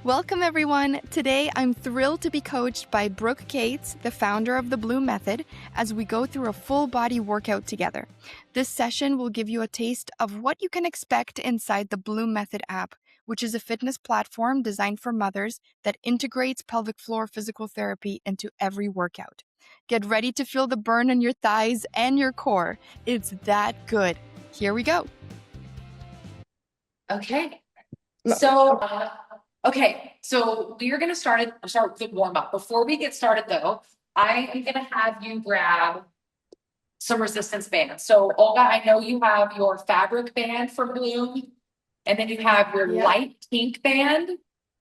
Welcome, everyone. Today, I'm thrilled to be coached by Brooke Cates, the founder of the Bloom Method, as we go through a full body workout together. This session will give you a taste of what you can expect inside the Bloom Method app, which is a fitness platform designed for mothers that integrates pelvic floor physical therapy into every workout. Get ready to feel the burn on your thighs and your core. It's that good. Here we go. Okay. So we are going to start with the warm up. Before we get started though, I am going to have you grab some resistance bands. So Olga, I know you have your fabric band from Bloom, and then you have your light pink band,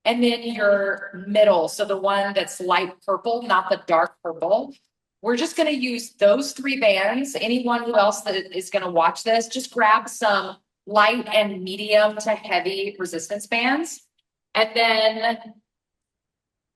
and then your middle. So the one that's light purple, not the dark purple. We're just going to use those three bands. Anyone who else that is going to watch this, just grab some light and medium to heavy resistance bands. And then,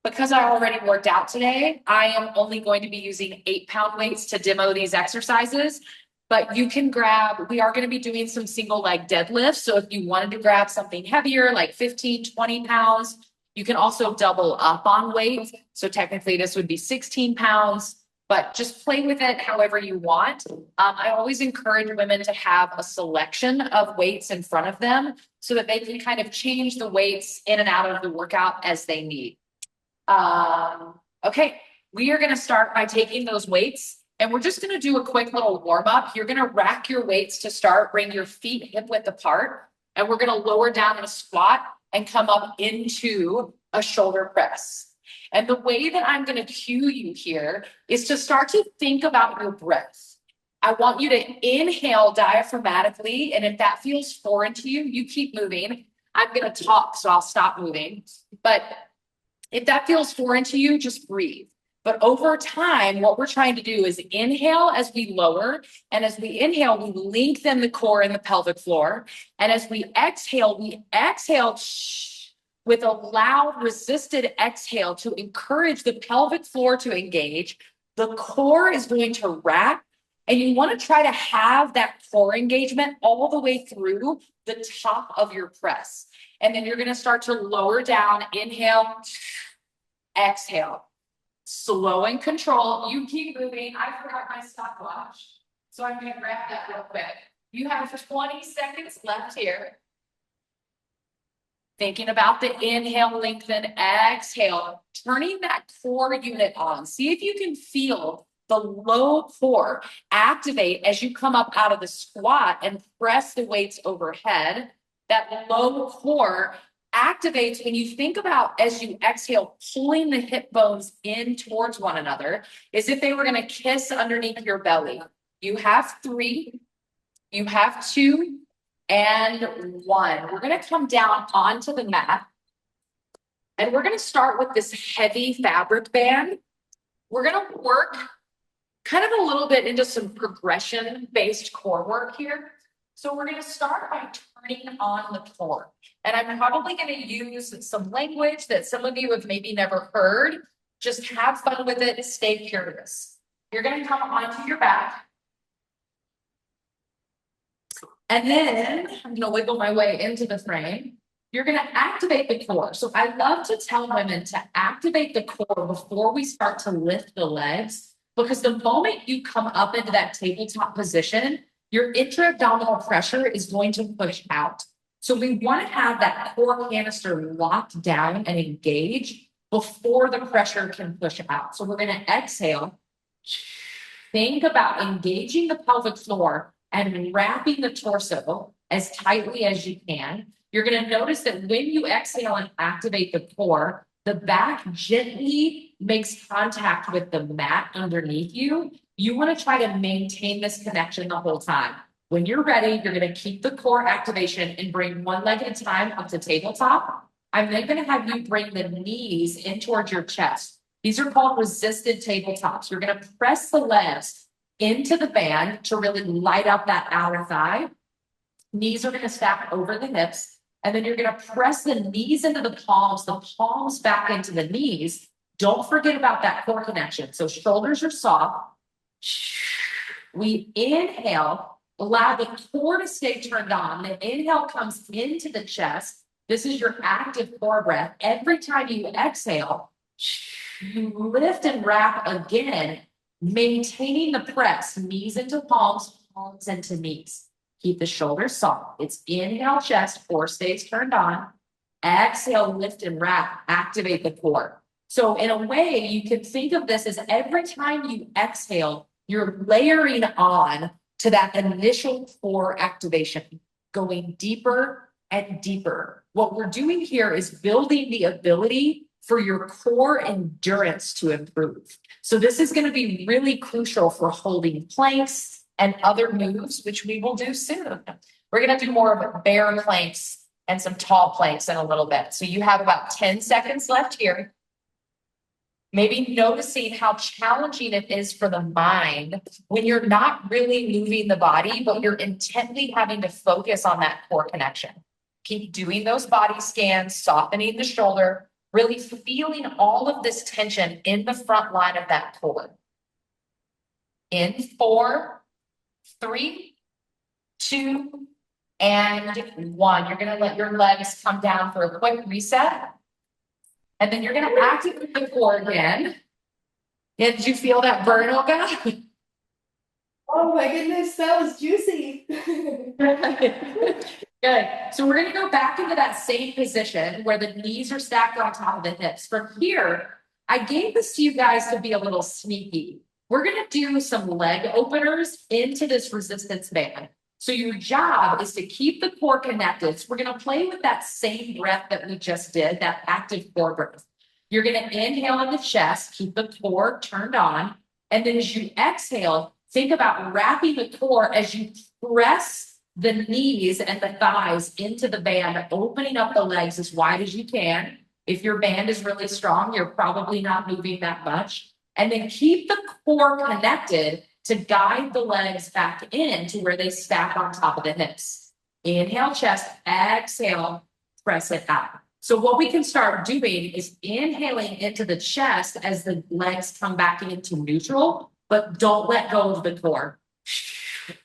because I already worked out today, I am only going to be using 8-pound weights to demo these exercises. But you can grab, we are going to be doing some single leg deadlifts. So if you wanted to grab something heavier, like 15, 20 pounds, you can also double up on weight. So technically this would be 16 pounds. But just play with it however you want. I always encourage women to have a selection of weights in front of them so that they can kind of change the weights in and out of the workout as they need. Okay, we are going to start by taking those weights, and we're just going to do a quick little warm up. You're going to rack your weights to start, bring your feet hip width apart, and we're going to lower down in a squat and come up into a shoulder press. And the way that I'm going to cue you here is to start to think about your breath. I want you to inhale diaphragmatically. And if that feels foreign to you, you keep moving. I'm going to talk, so I'll stop moving. But if that feels foreign to you, just breathe. But over time, what we're trying to do is inhale as we lower. And as we inhale, we lengthen the core and the pelvic floor. And as we exhale with a loud resisted exhale to encourage the pelvic floor to engage. The core is going to rack, and you want to try to have that core engagement all the way through the top of your press. And then you're going to start to lower down, inhale, exhale, slow and control. You keep moving. I forgot my stopwatch, so I'm going to grab that real quick. You have 20 seconds left here. Thinking about the inhale, lengthen, exhale, turning that core unit on. See if you can feel the low core activate as you come up out of the squat and press the weights overhead. That low core activates when you think about, as you exhale, pulling the hip bones in towards one another, as if they were going to kiss underneath your belly. You have 3, you have 2, and 1. We're going to come down onto the mat, and we're going to start with this heavy fabric band. We're going to work kind of a little bit into some progression-based core work here. So we're going to start by turning on the core. And I'm probably going to use some language that some of you have maybe never heard. Just have fun with it. Stay curious. You're going to come onto your back. And then I'm going to wiggle my way into the frame. You're going to activate the core. So I love to tell women to activate the core before we start to lift the legs, because the moment you come up into that tabletop position, your intra-abdominal pressure is going to push out. So we want to have that core canister locked down and engage before the pressure can push out. So we're going to exhale. Think about engaging the pelvic floor and wrapping the torso as tightly as you can. You're going to notice that when you exhale and activate the core, the back gently makes contact with the mat underneath you. You want to try to maintain this connection the whole time. When you're ready, you're going to keep the core activation and bring one leg at a time up to tabletop. I'm then going to have you bring the knees in towards your chest. These are called resisted tabletops. You're going to press the legs into the band to really light up that outer thigh. Knees are going to stack over the hips. And then you're going to press the knees into the palms back into the knees. Don't forget about that core connection. So shoulders are soft. We inhale, allow the core to stay turned on. The inhale comes into the chest. This is your active core breath. Every time you exhale, you lift and wrap again, maintaining the press, knees into palms, palms into knees. Keep the shoulders soft. It's inhale, chest, core stays turned on. Exhale, lift and wrap, activate the core. So in a way, you can think of this as every time you exhale, you're layering on to that initial core activation, going deeper and deeper. What we're doing here is building the ability for your core endurance to improve. So this is going to be really crucial for holding planks and other moves, which we will do soon. We're going to do more of bear planks and some tall planks in a little bit. So you have about 10 seconds left here. Maybe noticing how challenging it is for the mind when you're not really moving the body, but you're intently having to focus on that core connection. Keep doing those body scans, softening the shoulder, really feeling all of this tension in the front line of that core. In 4, 3, 2, and 1. You're going to let your legs come down for a quick reset. And then you're going to activate the core again. Yeah, did you feel that burn, Olga? Oh my goodness, that was juicy. Good. So we're going to go back into that same position where the knees are stacked on top of the hips. From here, I gave this to you guys to be a little sneaky. We're going to do some leg openers into this resistance band. So your job is to keep the core connected. So we're going to play with that same breath that we just did, that active core breath. You're going to inhale in the chest, keep the core turned on. And then as you exhale, think about wrapping the core as you press the knees and the thighs into the band, opening up the legs as wide as you can. If your band is really strong, you're probably not moving that much. And then keep the core connected to guide the legs back in to where they stack on top of the hips. Inhale, chest, exhale, press it out. So what we can start doing is inhaling into the chest as the legs come back into neutral, but don't let go of the core.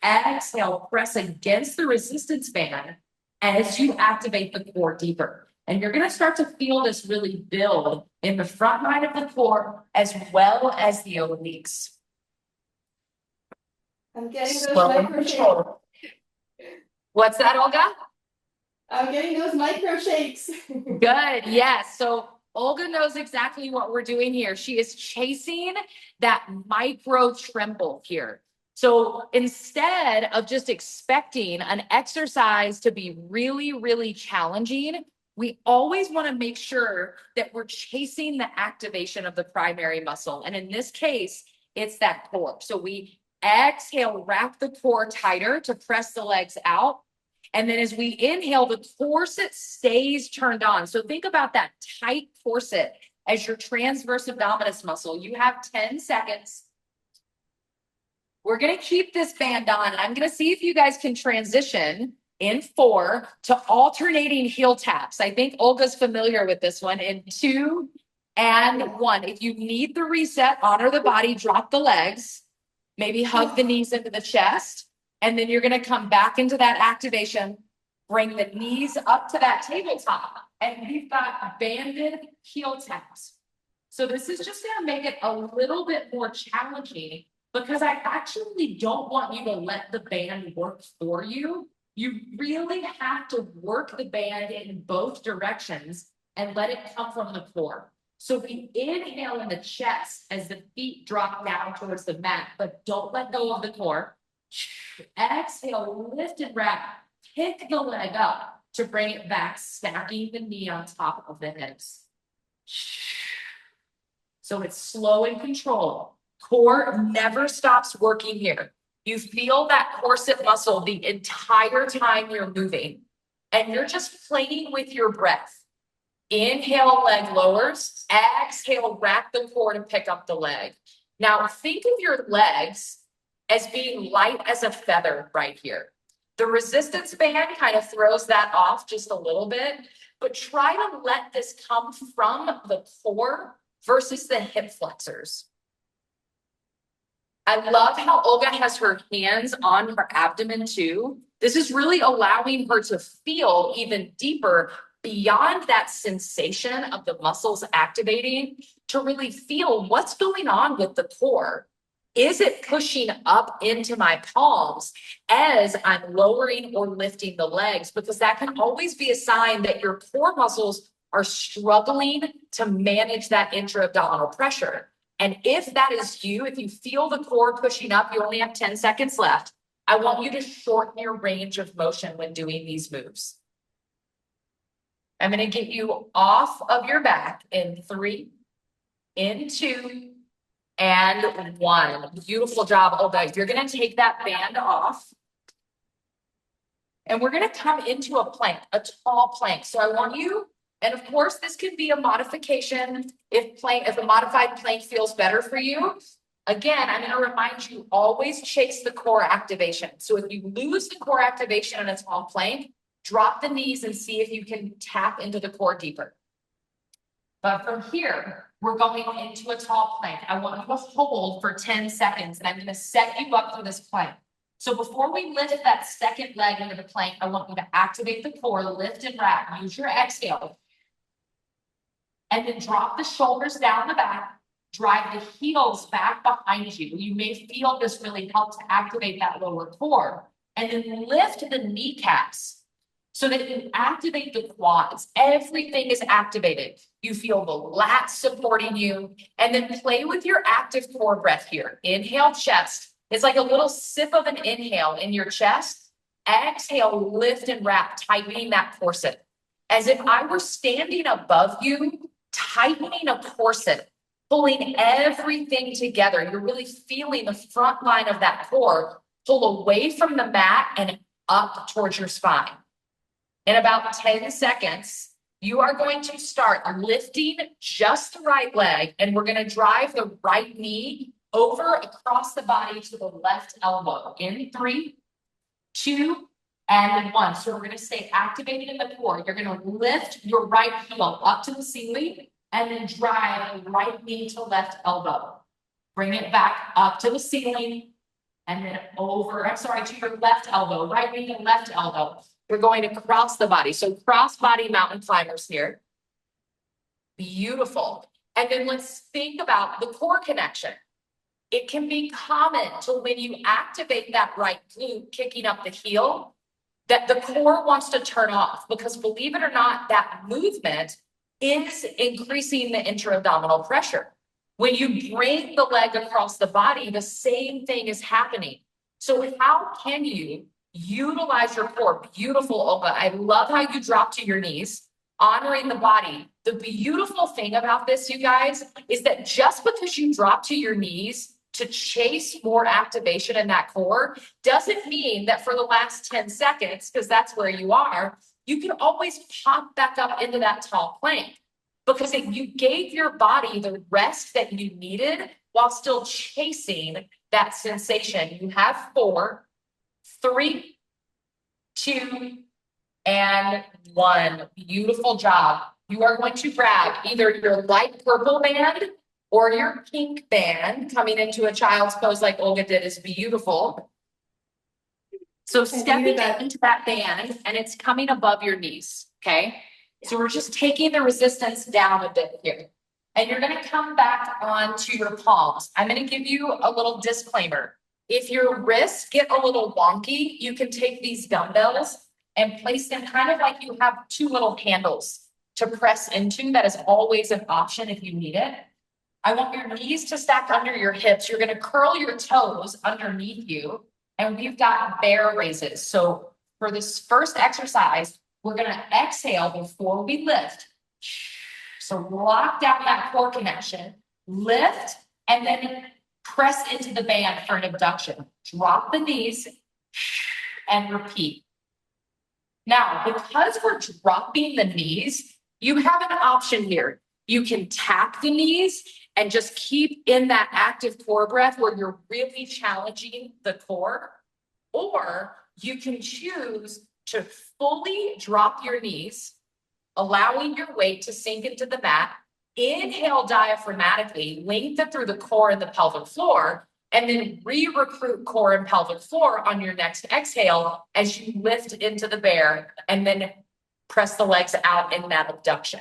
Exhale, press against the resistance band as you activate the core deeper. And you're going to start to feel this really build in the front line of the core as well as the obliques. I'm getting those micro shakes. What's that, Olga? I'm getting those micro shakes. Good. Yes. So Olga knows exactly what we're doing here. She is chasing that micro tremble here. So instead of just expecting an exercise to be really, really challenging, we always want to make sure that we're chasing the activation of the primary muscle. And in this case, it's that core. So we exhale, wrap the core tighter to press the legs out. And then as we inhale, the corset stays turned on. So think about that tight corset as your transverse abdominis muscle. You have 10 seconds. We're going to keep this band on. And I'm going to see if you guys can transition in 4 to alternating heel taps. I think Olga's familiar with this one. In 2 and 1. If you need the reset, honor the body, drop the legs, maybe hug the knees into the chest. And then you're going to come back into that activation, bring the knees up to that tabletop, and we've got banded heel taps. So this is just going to make it a little bit more challenging because I actually don't want you to let the band work for you. You really have to work the band in both directions and let it come from the core. So we inhale in the chest as the feet drop down towards the mat, but don't let go of the core. Exhale, lift and wrap, pick the leg up to bring it back, stacking the knee on top of the hips. So it's slow and controlled. Core never stops working here. You feel that corset muscle the entire time you're moving, and you're just playing with your breath. Inhale, leg lowers. Exhale, wrap the core to pick up the leg. Now think of your legs as being light as a feather right here. The resistance band kind of throws that off just a little bit, but try to let this come from the core versus the hip flexors. I love how Olga has her hands on her abdomen too. This is really allowing her to feel even deeper beyond that sensation of the muscles activating to really feel what's going on with the core. Is it pushing up into my palms as I'm lowering or lifting the legs? Because that can always be a sign that your core muscles are struggling to manage that intra-abdominal pressure. And if that is you, if you feel the core pushing up, you only have 10 seconds left. I want you to shorten your range of motion when doing these moves. I'm going to get you off of your back in 3, in 2, and 1. Beautiful job, Olga. You're going to take that band off. And we're going to come into a plank, a tall plank. So I want you, and of course, this can be a modification if a modified plank feels better for you. Again, I'm going to remind you, always chase the core activation. So if you lose the core activation in a tall plank, drop the knees and see if you can tap into the core deeper. But from here, we're going into a tall plank. I want you to hold for 10 seconds, and I'm going to set you up for this plank. So before we lift that second leg into the plank, I want you to activate the core, lift and wrap. Use your exhale. And then drop the shoulders down the back. Drive the heels back behind you. You may feel this really help to activate that lower core. And then lift the kneecaps so that you activate the quads. Everything is activated. You feel the lats supporting you. And then play with your active core breath here. Inhale, chest. It's like a little sip of an inhale in your chest. Exhale, lift and wrap, tightening that corset. As if I were standing above you, tightening a corset, pulling everything together. You're really feeling the front line of that core pull away from the mat and up towards your spine. In about 10 seconds, you are going to start lifting just the right leg, and we're going to drive the right knee over across the body to the left elbow. In 3, 2, and 1. So we're going to stay activated in the core. You're going to lift your right heel up to the ceiling and then drive the right knee to left elbow. Bring it back up to the ceiling and then over, to your left elbow, right knee and left elbow. We're going to cross the body. So cross body mountain climbers here. Beautiful. And then let's think about the core connection. It can be common to when you activate that right glute, kicking up the heel, that the core wants to turn off, because believe it or not, that movement is increasing the intra-abdominal pressure. When you bring the leg across the body, the same thing is happening. So how can you utilize your core? Beautiful, Olga. I love how you drop to your knees, honoring the body. The beautiful thing about this, you guys, is that just because you drop to your knees to chase more activation in that core doesn't mean that for the last 10 seconds, because that's where you are, you can always pop back up into that tall plank, because you gave your body the rest that you needed while still chasing that sensation. You have 4, 3, 2, and 1. Beautiful job. You are going to grab either your light purple band or your pink band. Coming into a child's pose like Olga did is beautiful. So stepping into that band, and it's coming above your knees, okay? So we're just taking the resistance down a bit here. And you're gonna come back onto your palms. I'm gonna give you a little disclaimer. If your wrists get a little wonky, you can take these dumbbells and place them kind of like you have 2 little handles to press into. That is always an option if you need it. I want your knees to stack under your hips. You're gonna curl your toes underneath you, and we've got bear raises. So for this first exercise, we're gonna exhale before we lift. So lock down that core connection, lift, and then press into the band for an abduction. Drop the knees and repeat. Now, because we're dropping the knees, you have an option here. You can tap the knees and just keep in that active core breath where you're really challenging the core, or you can choose to fully drop your knees, allowing your weight to sink into the mat. Inhale diaphragmatically, lengthen through the core and the pelvic floor, and then re-recruit core and pelvic floor on your next exhale as you lift into the bear, and then press the legs out in that abduction.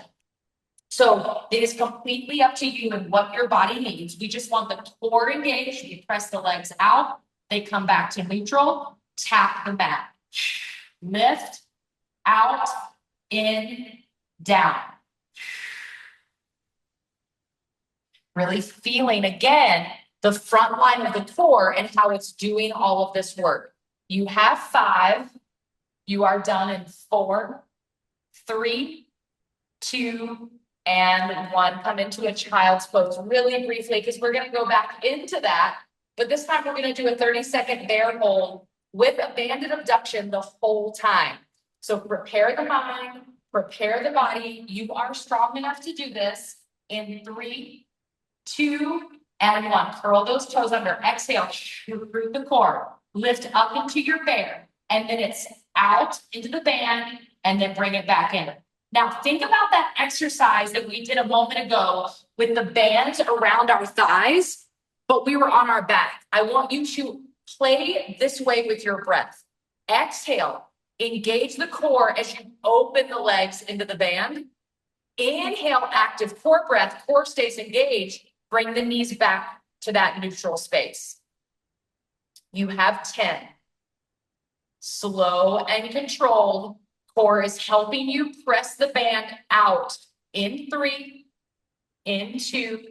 So it is completely up to you and what your body needs. We just want the core engaged. You press the legs out. They come back to neutral. Tap the mat. Lift, out, in, down. Really feeling again the front line of the core and how it's doing all of this work. You have 5. You are done in 4, 3, 2, and 1. Come into a child's pose really briefly because we're going to go back into that. But this time we're going to do a 30-second bear hold with a banded abduction the whole time. So prepare the mind, prepare the body. You are strong enough to do this in 3, 2, and 1. Curl those toes under. Exhale through the core. Lift up into your bear. And then it's out into the band and then bring it back in. Now think about that exercise that we did a moment ago with the bands around our thighs, but we were on our back. I want you to play this way with your breath. Exhale, engage the core as you open the legs into the band. Inhale, active core breath, core stays engaged. Bring the knees back to that neutral space. You have 10. Slow and controlled. Core is helping you press the band out in 3, in 2,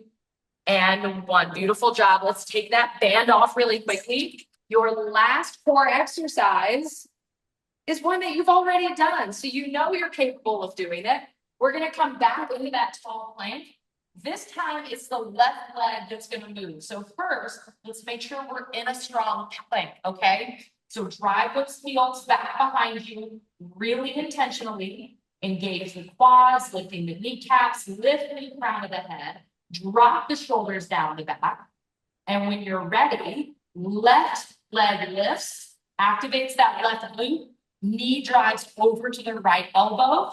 and 1. Beautiful job. Let's take that band off really quickly. Your last core exercise is one that you've already done, so you know you're capable of doing it. We're going to come back into that tall plank. This time it's the left leg that's going to move. So first, let's make sure we're in a strong plank, okay? So drive those heels back behind you really intentionally. Engage the quads, lifting the kneecaps, lifting the crown of the head. Drop the shoulders down the back. And when you're ready, left leg lifts, activates that left glute. Knee drives over to the right elbow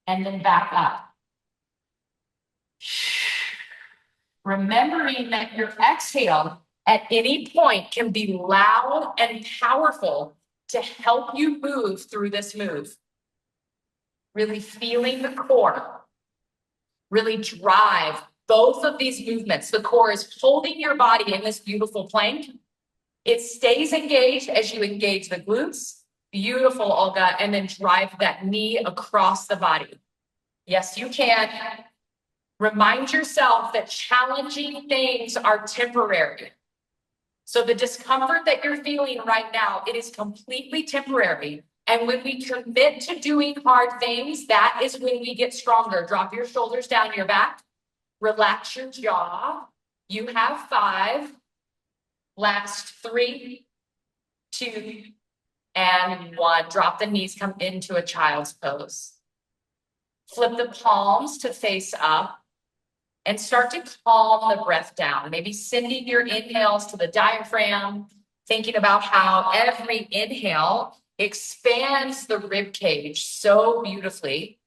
and then back up. Remembering that your exhale at any point can be loud and powerful to help you move through this move. Really feeling the core. Really drive both of these movements. The core is holding your body in this beautiful plank. It stays engaged as you engage the glutes. Beautiful, Olga. And then drive that knee across the body. Yes, you can. Remind yourself that challenging things are temporary. So the discomfort that you're feeling right now, it is completely temporary. And when we commit to doing hard things, that is when we get stronger. Drop your shoulders down your back. Relax your jaw. You have 5. Last 3, 2, and 1. Drop the knees, come into a child's pose. Flip the palms to face up. And start to calm the breath down. Maybe sending your inhales to the diaphragm, thinking about how every inhale expands the rib cage so beautifully,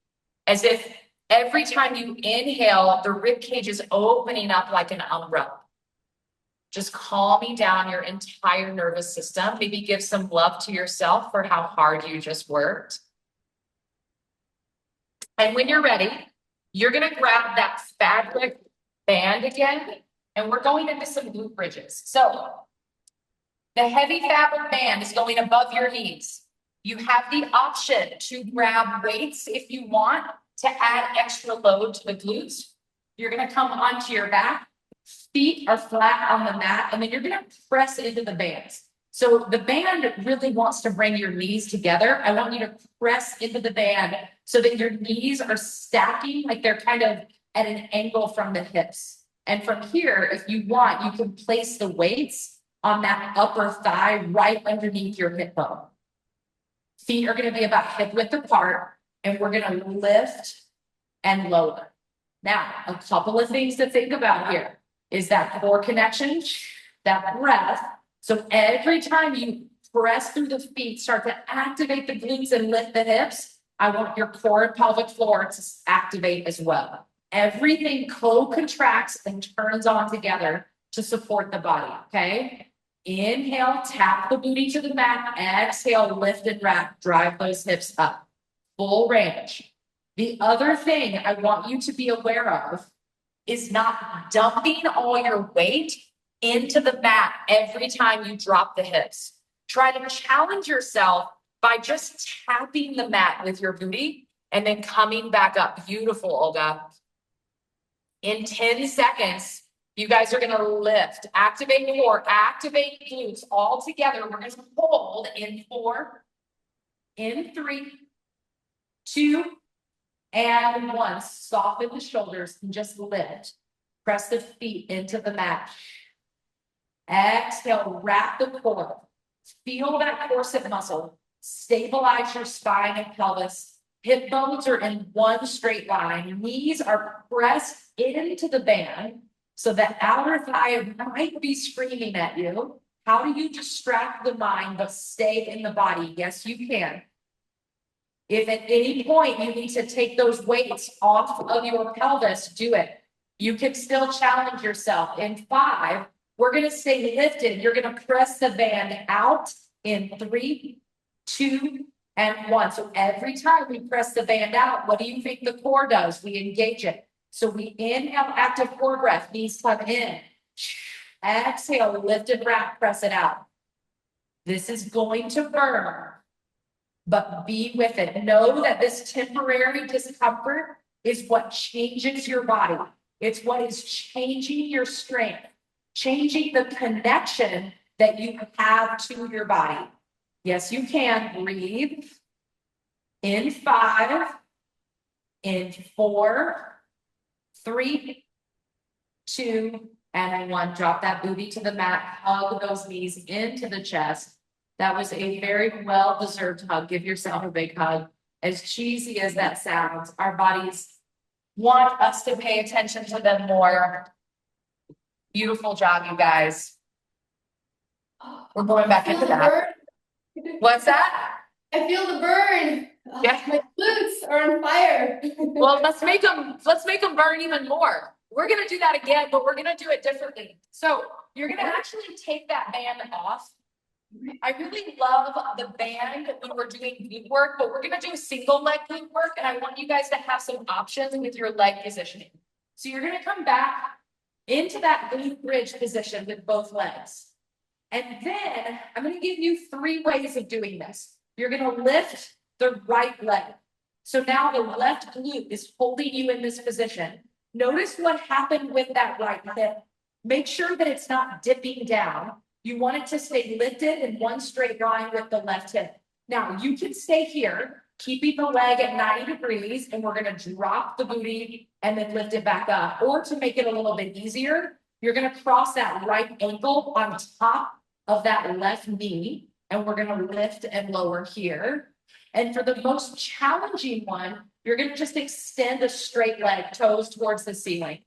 as if every time you inhale, the rib cage is opening up like an umbrella. Just calming down your entire nervous system. Maybe give some love to yourself for how hard you just worked. And when you're ready, you're going to grab that fabric band again, and we're going into some glute bridges. So the heavy fabric band is going above your knees. You have the option to grab weights if you want to add extra load to the glutes. You're going to come onto your back. Feet are flat on the mat, and then you're going to press into the bands. So the band really wants to bring your knees together. I want you to press into the band so that your knees are stacking, like they're kind of at an angle from the hips. And from here, if you want, you can place the weights on that upper thigh right underneath your hip bone. Feet are going to be about hip width apart, and we're going to lift and lower. Now, a couple of things to think about here is that core connection, that breath. So every time you press through the feet, start to activate the glutes and lift the hips, I want your core and pelvic floor to activate as well. Everything co-contracts and turns on together to support the body, okay? Inhale, tap the booty to the mat. Exhale, lift and wrap, drive those hips up. full range. The other thing I want you to be aware of is not dumping all your weight into the mat every time you drop the hips. Try to challenge yourself by just tapping the mat with your booty and then coming back up. Beautiful, Olga. In 10 seconds, you guys are gonna lift, activate core, activate glutes all together. We're gonna hold in 4, in 3, 2, and 1. Soften the shoulders and just lift. Press the feet into the mat. Exhale, wrap the core. Feel that corset muscle. Stabilize your spine and pelvis. Hip bones are in one straight line. Knees are pressed into the band. So the outer thigh might be screaming at you. How do you distract the mind but stay in the body? Yes, you can. If at any point you need to take those weights off of your pelvis, do it. You can still challenge yourself. In 5, we're going to stay lifted. You're going to press the band out in 3, 2, and 1. So every time we press the band out, what do you think the core does? We engage it. So we inhale, active core breath, knees come in. Exhale, lift and wrap, press it out. This is going to burn, but be with it. Know that this temporary discomfort is what changes your body. It's what is changing your strength, changing the connection that you have to your body. Yes, you can. Breathe. In 5, in 4, 3, 2, and 1. Drop that booty to the mat. Hug those knees into the chest. That was a very well-deserved hug. Give yourself a big hug. As cheesy as that sounds, our bodies want us to pay attention to them more. Beautiful job, you guys. We're going back into that. What's that? I feel the burn. Yeah. My glutes are on fire. Well, let's make them burn even more. We're gonna do that again, but we're gonna do it differently. So you're gonna actually take that band off. I really love the band when we're doing glute work, but we're gonna do single leg glute work, and I want you guys to have some options with your leg positioning. So you're gonna come back into that glute bridge position with both legs. And then I'm gonna give you 3 ways of doing this. You're gonna lift the right leg. So now the left glute is holding you in this position. Notice what happened with that right hip. Make sure that it's not dipping down. You want it to stay lifted in one straight line with the left hip. Now you can stay here, keeping the leg at 90 degrees, and we're gonna drop the booty and then lift it back up. Or to make it a little bit easier, you're gonna cross that right ankle on top of that left knee, and we're gonna lift and lower here. And for the most challenging one, you're gonna just extend a straight leg, toes towards the ceiling.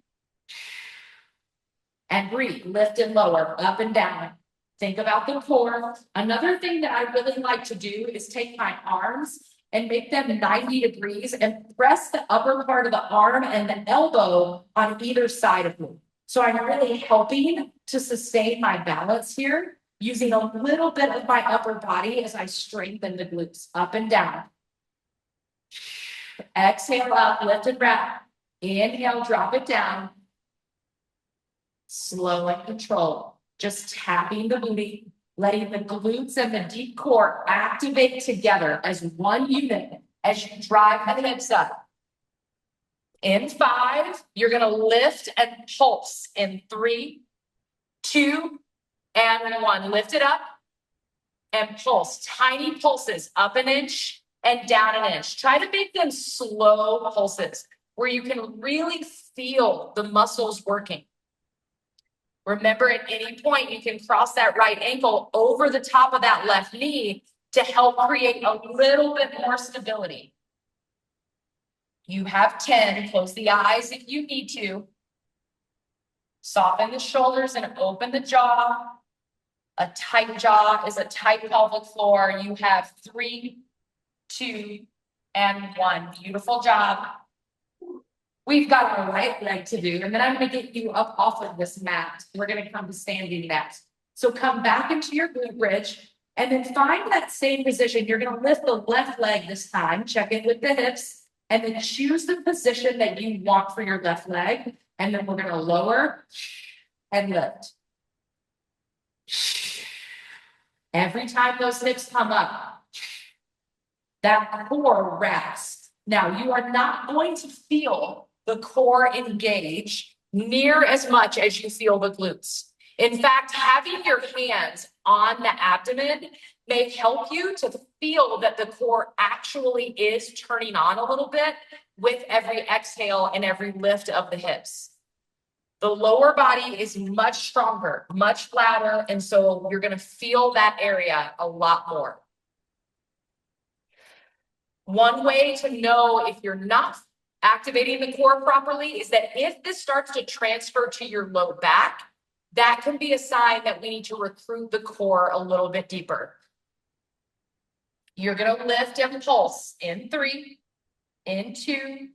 And breathe, lift and lower, up and down. Think about the core. Another thing that I really like to do is take my arms and make them 90 degrees and press the upper part of the arm and the elbow on either side of me. So I'm really helping to sustain my balance here, using a little bit of my upper body as I strengthen the glutes, up and down. Exhale up, lift and wrap. Inhale, drop it down. Slow and control. Just tapping the booty, letting the glutes and the deep core activate together as one unit as you drive the hips up. In 5, you're gonna lift and pulse in 3, 2, and 1. Lift it up and pulse. Tiny pulses, up an inch and down an inch. Try to make them slow pulses where you can really feel the muscles working. Remember, at any point, you can cross that right ankle over the top of that left knee to help create a little bit more stability. You have 10. Close the eyes if you need to. Soften the shoulders and open the jaw. A tight jaw is a tight pelvic floor. You have 3, 2, and 1. Beautiful job. We've got our right leg to do, and then I'm going to get you up off of this mat. We're going to come to standing next. So come back into your glute bridge. And then find that same position. You're going to lift the left leg this time, check in with the hips, and then choose the position that you want for your left leg. And then we're going to lower and lift. Every time those hips come up, that core wraps. Now, you are not going to feel the core engage near as much as you feel the glutes. In fact, having your hands on the abdomen may help you to feel that the core actually is turning on a little bit with every exhale and every lift of the hips. The lower body is much stronger, much flatter, and so you're going to feel that area a lot more. One way to know if you're not activating the core properly is that if this starts to transfer to your low back, that can be a sign that we need to recruit the core a little bit deeper. You're going to lift and pulse in 3, in 2,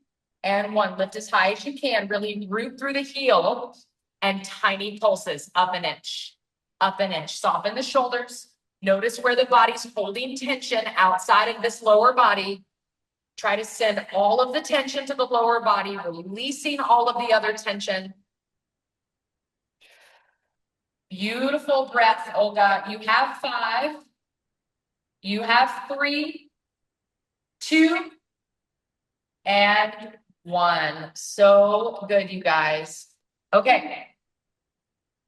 and 1. Lift as high as you can. Really root through the heel and tiny pulses up an inch, up an inch. Soften the shoulders. Notice where the body's holding tension outside of this lower body. Try to send all of the tension to the lower body, releasing all of the other tension. Beautiful breath, Olga. You have 5. You have 3, 2, and 1. So good, you guys. Okay.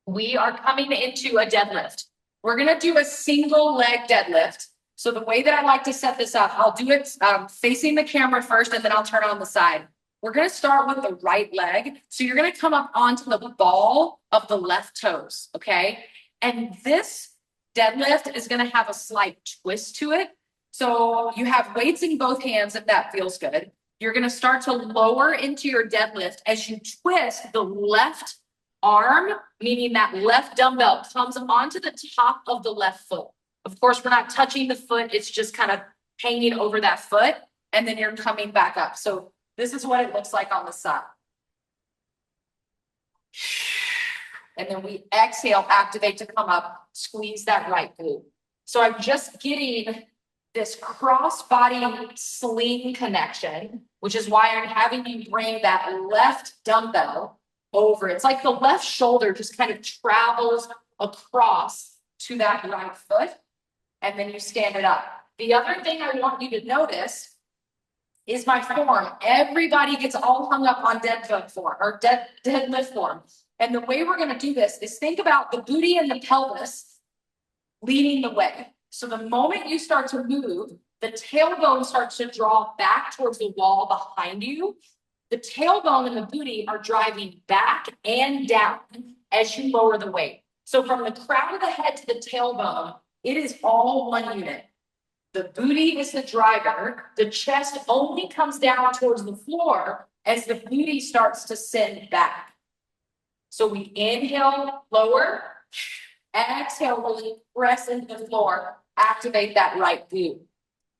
We are coming into a deadlift. We're going to do a single leg deadlift. So the way that I like to set this up, I'll do it facing the camera first, and then I'll turn on the side. We're going to start with the right leg. So you're going to come up onto the ball of the left toes, okay? And this deadlift is going to have a slight twist to it. So you have weights in both hands if that feels good. You're going to start to lower into your deadlift as you twist the left arm, meaning that left dumbbell comes onto the top of the left foot. Of course, we're not touching the foot. It's just kind of hanging over that foot, and then you're coming back up. So this is what it looks like on the side. And then we exhale, activate to come up, squeeze that right glute. So I'm just getting this cross-body sling connection, which is why I'm having you bring that left dumbbell over. It's like the left shoulder just kind of travels across to that right foot, and then you stand it up. The other thing I want you to notice is my form. Everybody gets all hung up on deadlift form or deadlift form. And the way we're going to do this is think about the booty and the pelvis leading the way. So the moment you start to move, the tailbone starts to draw back towards the wall behind you. The tailbone and the booty are driving back and down as you lower the weight. So from the crown of the head to the tailbone, it is all one unit. The booty is the driver. The chest only comes down towards the floor as the booty starts to send back. So we inhale, lower, exhale, really press into the floor, activate that right glute.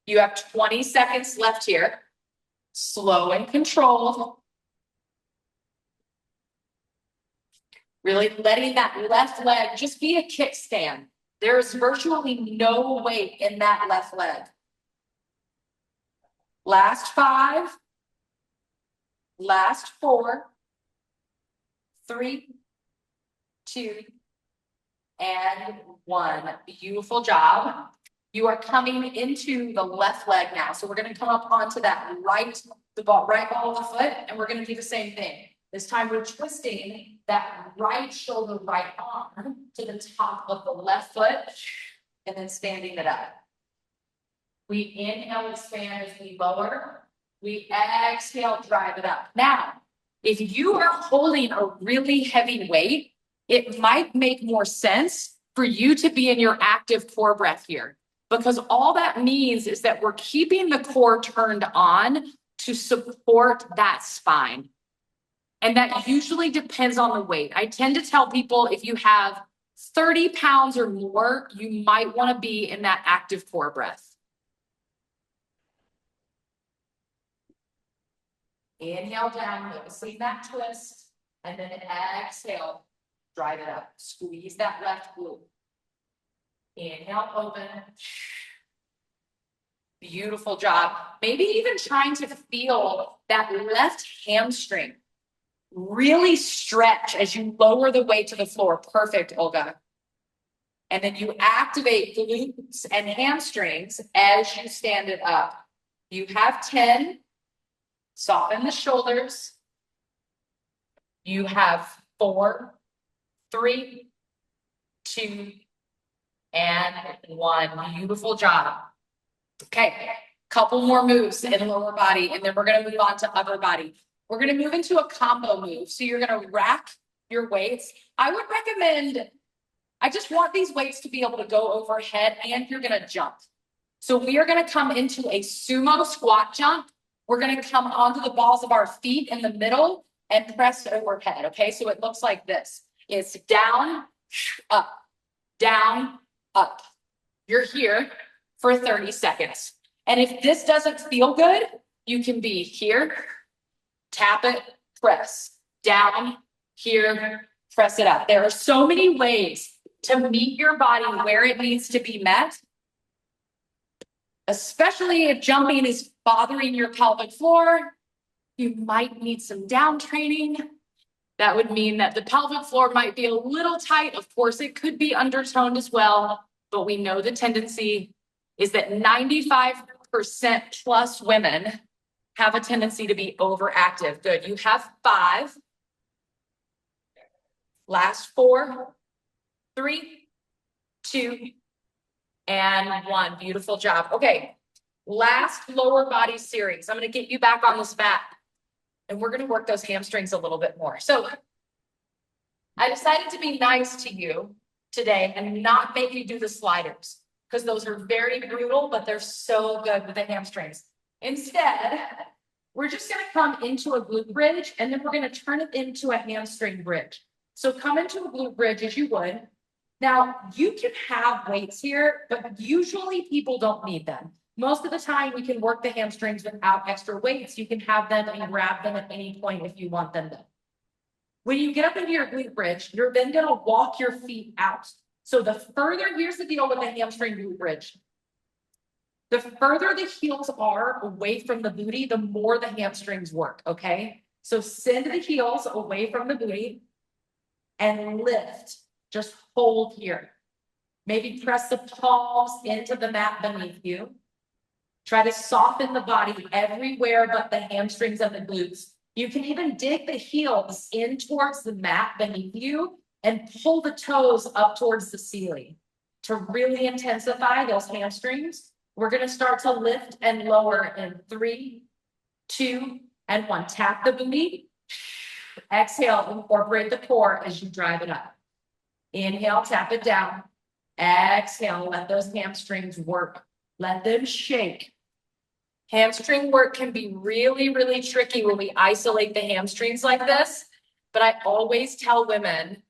You have 20 seconds left here. Slow and controlled. Really letting that left leg just be a kickstand. There is virtually no weight in that left leg. Last 5. Last 4. 3, 2, and 1. Beautiful job. You are coming into the left leg now. So we're going to come up onto that right ball of the foot, and we're going to do the same thing. This time we're twisting that right shoulder, right arm to the top of the left foot, and then standing it up. We inhale, expand as we lower. We exhale, drive it up. Now, if you are holding a really heavy weight, it might make more sense for you to be in your active core breath here, because all that means is that we're keeping the core turned on to support that spine. And that usually depends on the weight. I tend to tell people if you have 30 pounds or more, you might want to be in that active core breath. Inhale down, noticing that twist, and then exhale, drive it up. Squeeze that left glute. Inhale, open. Beautiful job. Maybe even trying to feel that left hamstring really stretch as you lower the weight to the floor. Perfect, Olga. And then you activate glutes and hamstrings as you stand it up. You have 10. Soften the shoulders. You have 4, 3, 2, and 1. Beautiful job. Okay, couple more moves in lower body, and then we're going to move on to upper body. We're going to move into a combo move. So you're going to rack your weights. I would recommend, I just want these weights to be able to go overhead, and you're going to jump. So we are going to come into a sumo squat jump. We're going to come onto the balls of our feet in the middle and press overhead. Okay, so it looks like this. It's down, up, down, up. You're here for 30 seconds. And if this doesn't feel good, you can be here, tap it, press, down, here, press it up. There are so many ways to meet your body where it needs to be met, especially if jumping is bothering your pelvic floor. You might need some down training. That would mean that the pelvic floor might be a little tight. Of course, it could be undertoned as well, but we know the tendency is that 95% plus women have a tendency to be overactive. Good. You have 5. Last 4, 3, 2, and 1. Beautiful job. Okay. Last lower body series. I'm going to get you back on this mat, and we're going to work those hamstrings a little bit more. So I decided to be nice to you today and not make you do the sliders, because those are very brutal, but they're so good with the hamstrings. Instead, we're just going to come into a glute bridge, and then we're going to turn it into a hamstring bridge. So come into a glute bridge as you would. Now, you can have weights here, but usually people don't need them. Most of the time, we can work the hamstrings without extra weights. You can have them and grab them at any point if you want them to. When you get up into your glute bridge, you're then going to walk your feet out. So the further, here's the deal with the hamstring glute bridge. The further the heels are away from the booty, the more the hamstrings work, okay? So send the heels away from the booty and lift. Just hold here. Maybe press the palms into the mat beneath you. Try to soften the body everywhere but the hamstrings and the glutes. You can even dig the heels in towards the mat beneath you and pull the toes up towards the ceiling. To really intensify those hamstrings, we're going to start to lift and lower in 3, 2, and 1. Tap the booty. Exhale, incorporate the core as you drive it up. Inhale, tap it down. Exhale, let those hamstrings work. Let them shake. Hamstring work can be really, really tricky when we isolate the hamstrings like this. But I always tell women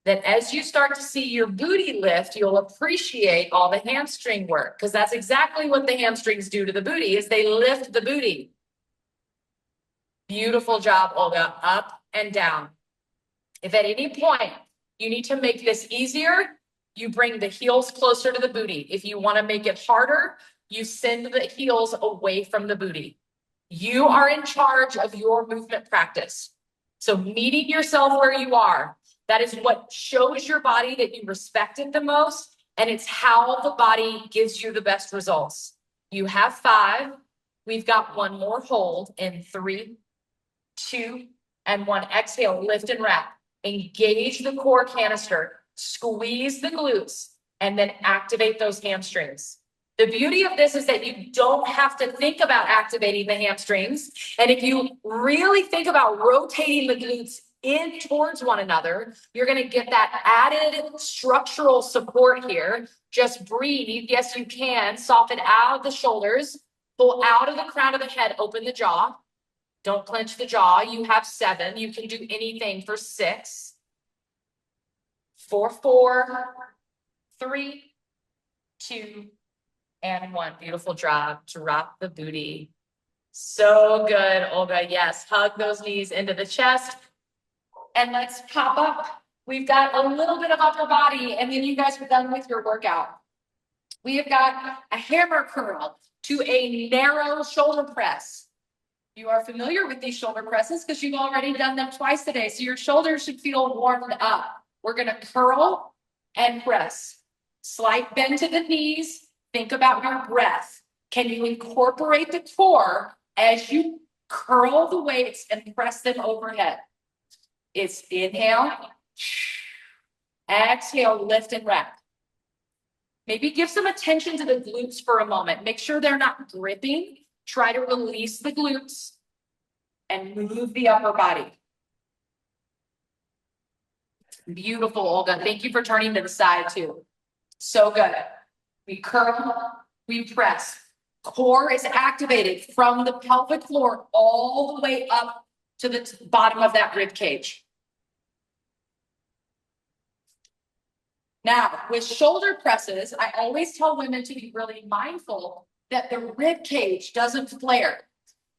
that as you start to see your booty lift, you'll appreciate all the hamstring work, because that's exactly what the hamstrings do to the booty, is they lift the booty. Beautiful job, Olga. Up and down. If at any point you need to make this easier, you bring the heels closer to the booty. If you want to make it harder, you send the heels away from the booty. You are in charge of your movement practice. So meeting yourself where you are, that is what shows your body that you respect it the most, and it's how the body gives you the best results. You have 5. We've got 1 more hold in 3, 2, and 1. Exhale, lift and wrap. Engage the core canister, squeeze the glutes, and then activate those hamstrings. The beauty of this is that you don't have to think about activating the hamstrings. And if you really think about rotating the glutes in towards one another, you're going to get that added structural support here. Just breathe. Yes, you can. Soften out of the shoulders. Pull out of the crown of the head. Open the jaw. Don't clench the jaw. You have 7. You can do anything for 6. For 4, 3, 2, and 1. Beautiful job. Drop the booty. So good, Olga. Yes. Hug those knees into the chest. And let's pop up We've got a little bit of upper body, and then you guys are done with your workout. We have got a hammer curl to a narrow shoulder press. You are familiar with these shoulder presses because you've already done them twice today. So your shoulders should feel warmed up. We're going to curl and press. Slight bend to the knees. Think about your breath. Can you incorporate the core as you curl the weights and press them overhead? It's inhale, exhale, lift and wrap. Maybe give some attention to the glutes for a moment. Make sure they're not gripping. Try to release the glutes and move the upper body. Beautiful, Olga. Thank you for turning to the side too. So good. We curl, we press. Core is activated from the pelvic floor all the way up to the bottom of that rib cage. Now, with shoulder presses, I always tell women to be really mindful that the rib cage doesn't flare.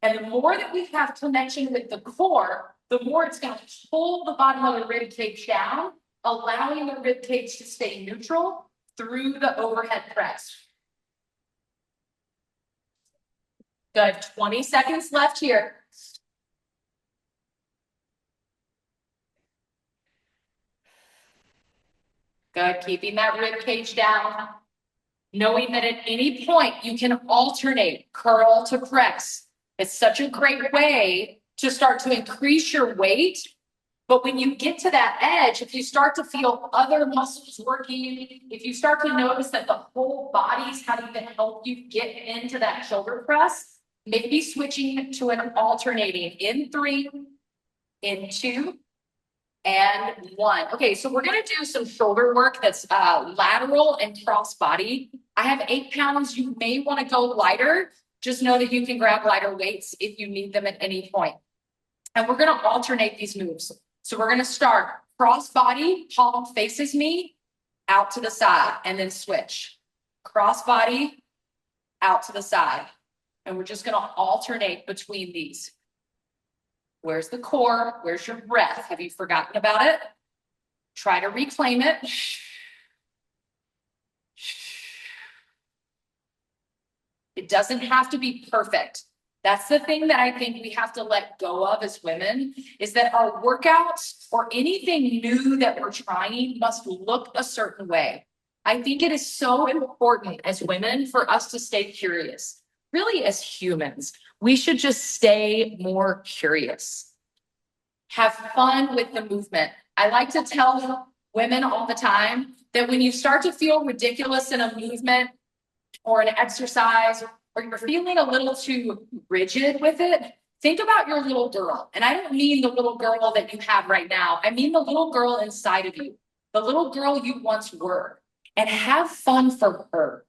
And the more that we have connection with the core, the more it's going to pull the bottom of the rib cage down, allowing the rib cage to stay neutral through the overhead press. Good. 20 seconds left here. Good. Keeping that rib cage down. Knowing that at any point you can alternate curl to press. It's such a great way to start to increase your weight. But when you get to that edge, if you start to feel other muscles working, if you start to notice that the whole body's having to help you get into that shoulder press, maybe switching to an alternating in 3, in 2, and 1. Okay, so we're gonna do some shoulder work that's lateral and cross body. I have 8 pounds. You may wanna go lighter. Just know that you can grab lighter weights if you need them at any point. And we're gonna alternate these moves. So we're gonna start cross body, palm faces me, out to the side, and then switch. Cross body, out to the side. And we're just gonna alternate between these. Where's the core? Where's your breath? Have you forgotten about it? Try to reclaim it. It doesn't have to be perfect. That's the thing that I think we have to let go of as women, is that our workouts or anything new that we're trying must look a certain way. I think it is so important as women for us to stay curious. Really, as humans, we should just stay more curious. Have fun with the movement. I like to tell women all the time that when you start to feel ridiculous in a movement or an exercise, or you're feeling a little too rigid with it, think about your little girl. And I don't mean the little girl that you have right now. I mean the little girl inside of you, the little girl you once were, and have fun for her.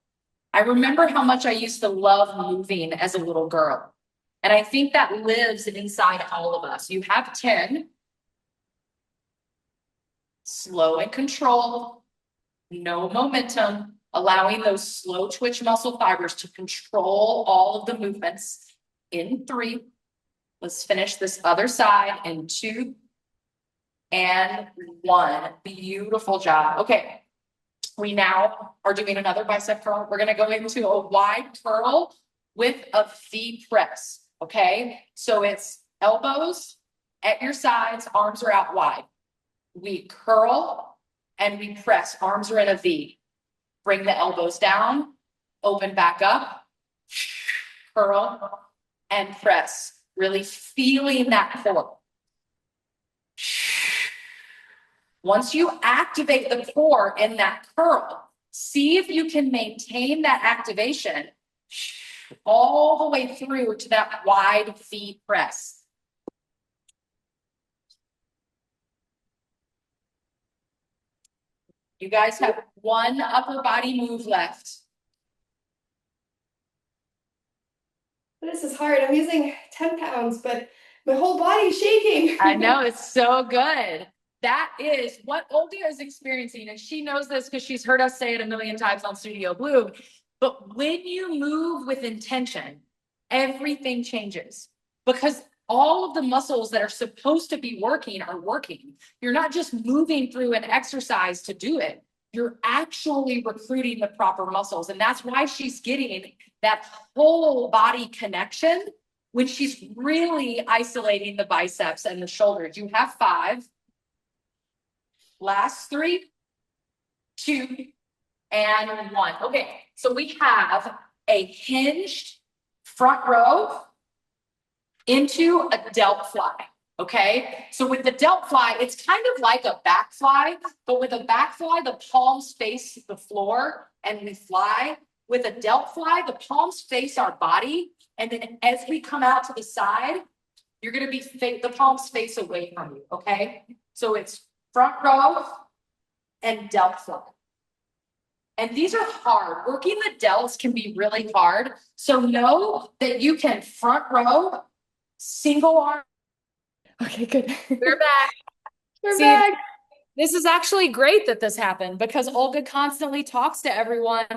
I remember how much I used to love moving as a little girl. And I think that lives inside all of us. You have 10. Slow and control, no momentum, allowing those slow twitch muscle fibers to control all of the movements. In 3, let's finish this other side in 2 and 1. Beautiful job. Okay, we now are doing another bicep curl. We're gonna go into a wide curl with a V press, okay? So it's elbows at your sides, arms are out wide. We curl and we press, arms are in a V. Bring the elbows down, open back up, curl, and press. Really feeling that core. Once you activate the core in that curl, see if you can maintain that activation all the way through to that wide V press. You guys have 1 upper body move left. This is hard. I'm using 10 pounds, but my whole body's shaking. I know, it's so good. That is what Olga is experiencing, and she knows this because she's heard us say it a million times on Studio Blue. But when you move with intention, everything changes, because all of the muscles that are supposed to be working are working. You're not just moving through an exercise to do it. You're actually recruiting the proper muscles. And that's why she's getting that whole body connection when she's really isolating the biceps and the shoulders. You have 5. Last 3, 2, and 1. Okay, so we have a hinged front row into a delt fly. Okay, so with the delt fly, it's kind of like a back fly, but with a back fly, the palms face the floor and we fly. With a delt fly, the palms face our body. And then as we come out to the side, you're going to be the palms face away from you. Okay, so it's front row and delt fly. And these are hard. Working the delts can be really hard. So know that you can front row, single arm. Okay, good. We're back. We're See, back. this is actually great that this happened because Olga constantly talks to everyone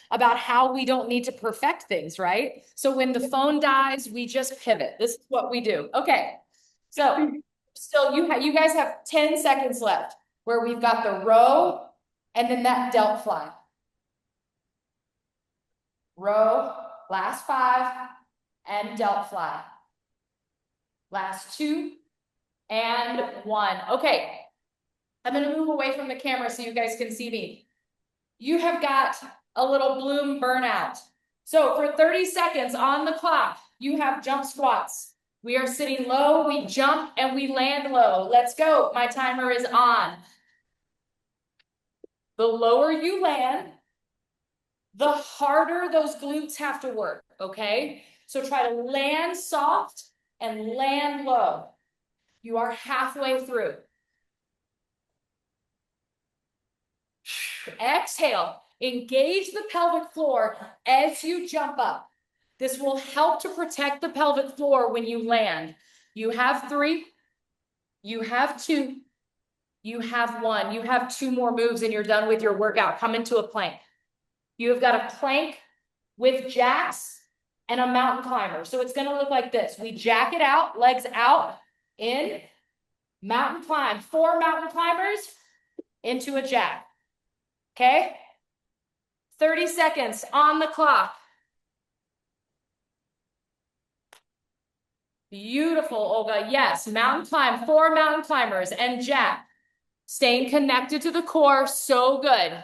about how we don't need to perfect things, right? So when the phone dies, we just pivot. This is what we do. Okay. So still you guys have 10 seconds left where we've got the row and then that delt fly. Row, last 5, and delt fly. Last 2 and 1. Okay. I'm going to move away from the camera so you guys can see me. You have got a little bloom burnout. So for 30 seconds on the clock, you have jump squats. We are sitting low, we jump, and we land low. Let's go. My timer is on. The lower you land, the harder those glutes have to work, okay? So try to land soft and land low. You are halfway through. Exhale, engage the pelvic floor as you jump up. This will help to protect the pelvic floor when you land. You have 3, you have 2, you have 1, you have 2 more moves and you're done with your workout. Come into a plank. You have got a plank with jacks and a mountain climber. So it's going to look like this. We jack it out, legs out, in, mountain climb. 4 mountain climbers into a jack. Okay? 30 seconds on the clock. Beautiful, Olga. Yes, mountain climb, 4 mountain climbers and jack. Staying connected to the core, so good.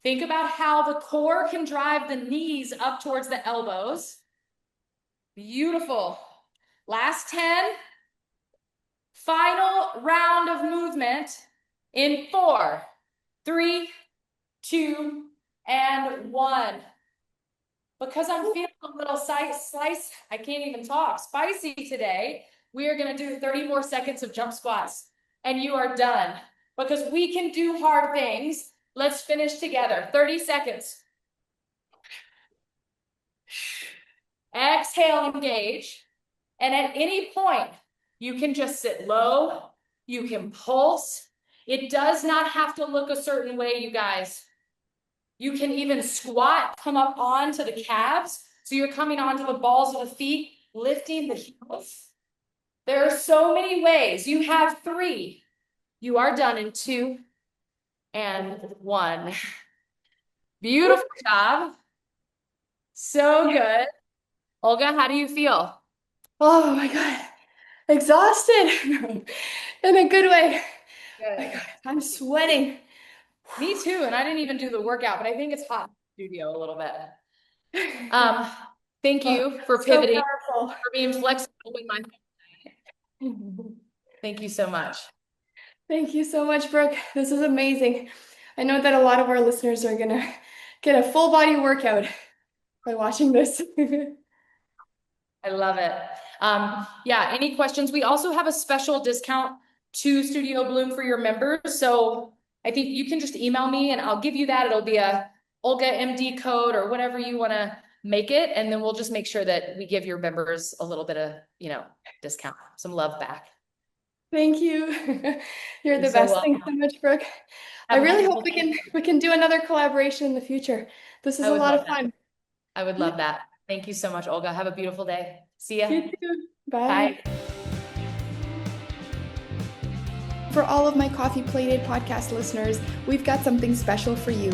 Think about how the core can drive the knees up towards the elbows. Beautiful. Last 10. Final round of movement in 4, 3, 2, and 1. Because I'm feeling a little I can't even talk, spicy today, we are going to do 30 more seconds of jump squats. And you are done. Because we can do hard things. Let's finish together. 30 seconds. Exhale, engage. And at any point, you can just sit low. You can pulse. It does not have to look a certain way, you guys. You can even squat, come up onto the calves. So you're coming onto the balls of the feet, lifting the heels. There are so many ways. You have 3. You are done in 2 and 1. Beautiful job. So good. Olga, how do you feel? Oh my God. Exhausted in a good way. Good. Oh my God, I'm sweating. Me too. And I didn't even do the workout, but I think it's hot in the studio a little bit. Thank you for pivoting, So for being flexible with my. Thank you so much. thank you so much, Brooke. This is amazing. I know that a lot of our listeners are gonna get a full body workout by watching this. I love it. Yeah, any questions? We also have a special discount to Studio Bloom for your members. So I think you can just email me and I'll give you that. It'll be a Olga MD code or whatever you want to make it. And then we'll just make sure that we give your members a little bit of, discount, some love back. Thank you. You're the best. Thanks so much, Brooke. I really hope we can do another collaboration in the future. This is a lot of fun. I would love that. Thank you so much, Olga. Have a beautiful day. See ya. You too. Bye. Bye. For all of my Coffee Playdate podcast listeners, we've got something special for you.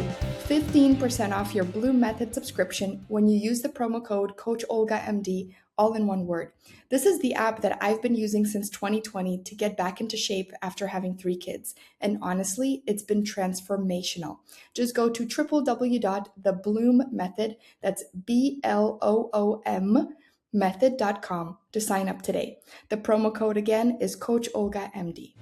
15% off your Blue Method subscription when you use the promo code CoachOlgaMD, all in one word. This is the app that I've been using since 2020 to get back into shape after having 3 kids. And honestly, it's been transformational. Just go to www.thebloom.method, that's BLOOM method.com to sign up today. The promo code again is CoachOlgaMD.